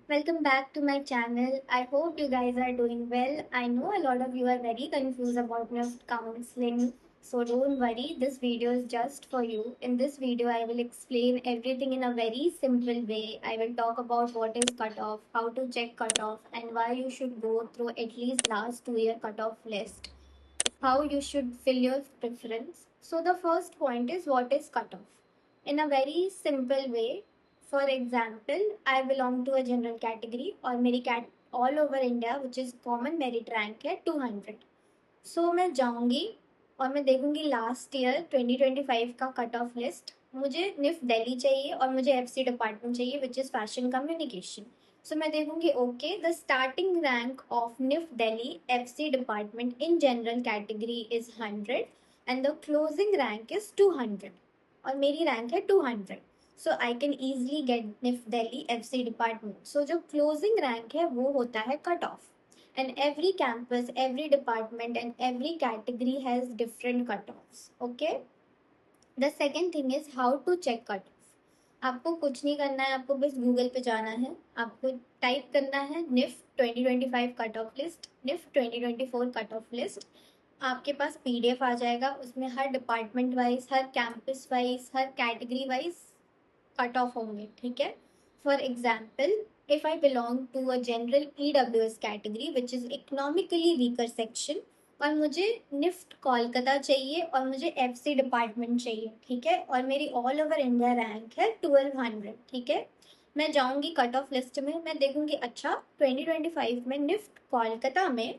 Welcome back to my channel. I hope you guys are doing well. I know a lot of you are very confused about NIFT counseling. So don't worry, this video is just for you. In this video, I will explain everything in a very simple way. I will talk about what is cutoff, how to check cutoff, and why you should go through at least last 2 year cutoff list, how you should fill your preference. So the first point is what is cutoff. In a very simple way, for example, I belong to a general category और मेरी cat all over India which is common merit rank है 200. सो मैं जाऊंगी और मैं देखूंगी last year 2025 का cut off list. मुझे निफ्ट दिल्ली चाहिए और मुझे एफसी डिपार्टमेंट चाहिए which is fashion communication. So मैं देखूंगी okay the starting rank of NIFT Delhi FC department in general category is 100 and the closing rank is 200 और मेरी रैंक है 200. So I can easily get NIFT Delhi FC department. सो जो closing rank है वो होता है cut off. And every campus, every department, and every category has different cutoffs. Okay. The second thing is how to check cutoff. आपको कुछ नहीं करना है, आपको बस गूगल पे जाना है, आपको टाइप करना है NIFT 2025 cut off list, NIFT 2024 cut off list. आपके पास पीडीएफ आ जाएगा, उसमें हर डिपार्टमेंट वाइज, हर कैंपस वाइज, हर कैटेगरी वाइज कट ऑफ होंगे. ठीक है. For example, if I belong to a general EWS category which is economically weaker section और मुझे निफ्ट कोलकाता चाहिए और मुझे एफसी डिपार्टमेंट चाहिए. ठीक है. और मेरी ऑल ओवर इंडिया रैंक है 1200. ठीक है. मैं जाऊंगी कट ऑफ लिस्ट में, मैं देखूंगी अच्छा 2025 में निफ्ट कोलकाता में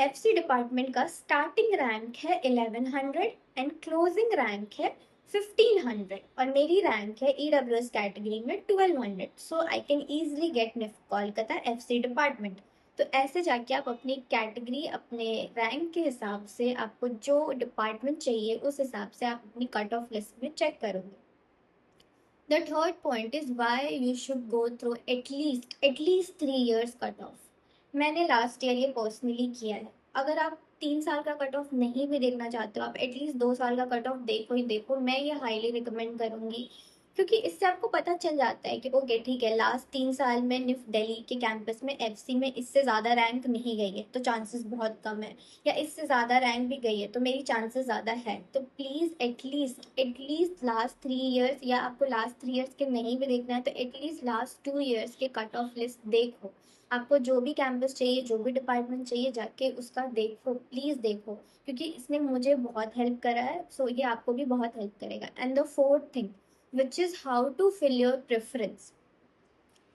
एफसी डिपार्टमेंट का स्टार्टिंग रैंक है 1100 एंड क्लोजिंग रैंक है 1500 और मेरी रैंक है ईडब्ल्यूएस कैटेगरी में 1200. So I can easily get NIFT Kolkata FC department. तो ऐसे जाके आप अपनी कैटेगरी, अपने रैंक के हिसाब से आपको जो डिपार्टमेंट चाहिए उस हिसाब से आप अपनी कट ऑफ लिस्ट में चेक करोगे. The third point is why you should go through at least 3 years cut off. मैंने लास्ट ईयर ये पर्सनली किया है. अगर आप 3 साल का कट ऑफ नहीं भी देखना चाहते हो, आप एटलीस्ट 2 साल का कट ऑफ देखो ही देखो. मैं ये हाईली रिकमेंड करूँगी क्योंकि इससे आपको पता चल जाता है कि ओके ठीक है, लास्ट 3 साल में निफ्ट दिल्ली के कैंपस में एफसी में इससे ज़्यादा रैंक नहीं गई है तो चांसेस बहुत कम है, या इससे ज़्यादा रैंक भी गई है तो मेरी चांसेस ज़्यादा है. तो प्लीज़ एटलीस्ट लास्ट 3 ईयर्स, या आपको लास्ट 3 ईयर्स के नहीं भी देखना है तो एटलीस्ट लास्ट 2 ईयर्स के कट ऑफ लिस्ट देखो. आपको जो भी कैंपस चाहिए, जो भी डिपार्टमेंट चाहिए, जाके उसका देखो, प्लीज़ देखो, क्योंकि इसने मुझे बहुत हेल्प करा है. सो ये आपको भी बहुत हेल्प करेगा. And the fourth thing which is how to fill your preference.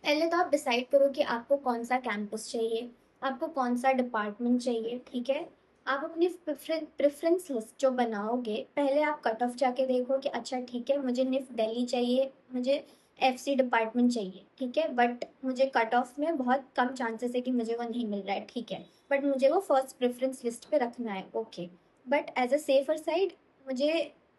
पहले तो आप डिसाइड करो कि आपको कौन सा कैंपस चाहिए, आपको कौन सा डिपार्टमेंट चाहिए. ठीक है. आप अपनी प्रेफरेंस लिस्ट जो बनाओगे, पहले आप कट ऑफ जाके देखो कि अच्छा ठीक है, मुझे निफ्ट दिल्ली चाहिए, मुझे एफसी डिपार्टमेंट चाहिए. ठीक है. बट मुझे कट ऑफ में बहुत कम चांसेस है कि मुझे वो नहीं मिल रहा है. ठीक है. बट मुझे वो फर्स्ट प्रेफरेंस लिस्ट पे रखना है. Okay. But as a safer side मुझे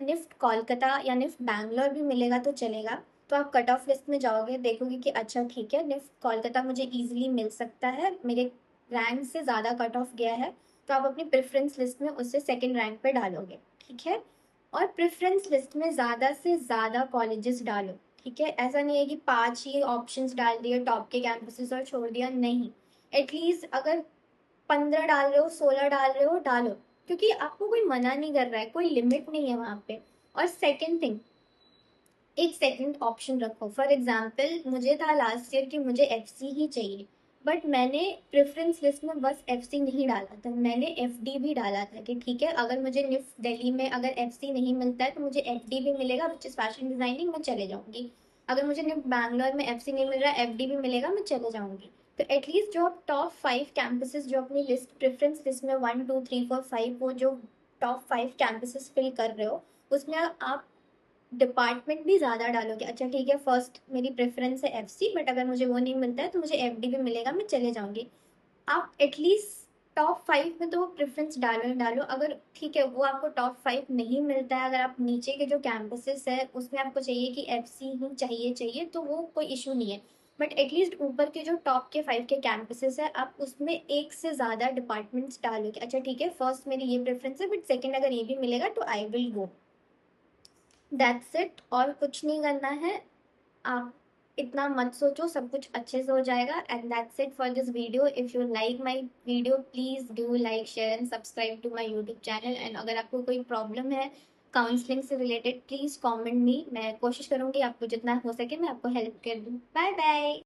निफ्ट कोलकाता या निफ्ट बैंगलोर भी मिलेगा तो चलेगा. तो आप कट ऑफ लिस्ट में जाओगे, देखोगे कि अच्छा ठीक है, निफ्ट कोलकाता मुझे ईजिली मिल सकता है, मेरे रैंक से ज़्यादा कट ऑफ गया है, तो आप अपनी प्रेफरेंस लिस्ट में उससे सेकंड रैंक पे डालोगे. ठीक है. और प्रेफरेंस लिस्ट में ज़्यादा से ज़्यादा कॉलेजेस डालो. ठीक है. ऐसा नहीं है कि 5 ही ऑप्शंस डाल दिए टॉप के कैंपसेस और छोड़ दिया. नहीं. एटलीस्ट अगर 15 डाल रहे हो, 16 डाल रहे हो, डालो, क्योंकि आपको कोई मना नहीं कर रहा है, कोई लिमिट नहीं है वहाँ पे. और सेकेंड थिंग, एक सेकंड ऑप्शन रखो. फॉर एग्जाम्पल, मुझे था लास्ट ईयर कि मुझे एफ सी ही चाहिए, बट मैंने प्रेफरेंस लिस्ट में बस एफ सी नहीं डाला था, मैंने एफ डी भी डाला था कि ठीक है, अगर मुझे निफ्ट दिल्ली में अगर एफ सी नहीं मिलता है तो मुझे एफ डी भी मिलेगा विच इज़ फैशन डिज़ाइनिंग, मैं चले जाऊँगी. अगर मुझे निफ्ट बैंगलोर में एफ सी नहीं मिल रहा है, एफ डी भी मिलेगा, मैं चले जाऊँगी. तो एटलीस्ट जो आप टॉप 5 कैंपसेस जो अपनी लिस्ट प्रेफरेंस लिस्ट में 1 2 3 4 5 वो जो टॉप 5 कैंपसेस फिल कर रहे हो, उसमें आप डिपार्टमेंट भी ज़्यादा डालोगे. अच्छा ठीक है, फर्स्ट मेरी प्रेफरेंस है एफसी, बट अगर मुझे वो नहीं मिलता है तो मुझे एफडी भी मिलेगा, मैं चले जाऊंगी. आप एटलीस्ट टॉप 5 में तो वो प्रेफरेंस डालो ही डालो. अगर ठीक है वो आपको टॉप 5 नहीं मिलता है, अगर आप नीचे के जो कैंपसेस है उसमें आपको चाहिए कि एफसी ही चाहिए चाहिए तो वो कोई इशू नहीं है. बट एटलीस्ट ऊपर के जो टॉप के 5 के कैंपसेस है, आप उसमें एक से ज़्यादा डिपार्टमेंट्स डालोगे. अच्छा ठीक है, फर्स्ट मेरी ये प्रेफरेंस है बट सेकेंड अगर ये भी मिलेगा तो I will go. That's it. और कुछ नहीं करना है. आप इतना मत सोचो, सब कुछ अच्छे से हो जाएगा। And that's it for this video. If you like my video please do like share and subscribe to my YouTube channel. And अगर आपको कोई प्रॉब्लम है काउंसलिंग से रिलेटेड प्लीज कमेंट मी, मैं कोशिश करूंगी आपको जितना हो सके मैं आपको हेल्प कर दूं। Bye bye.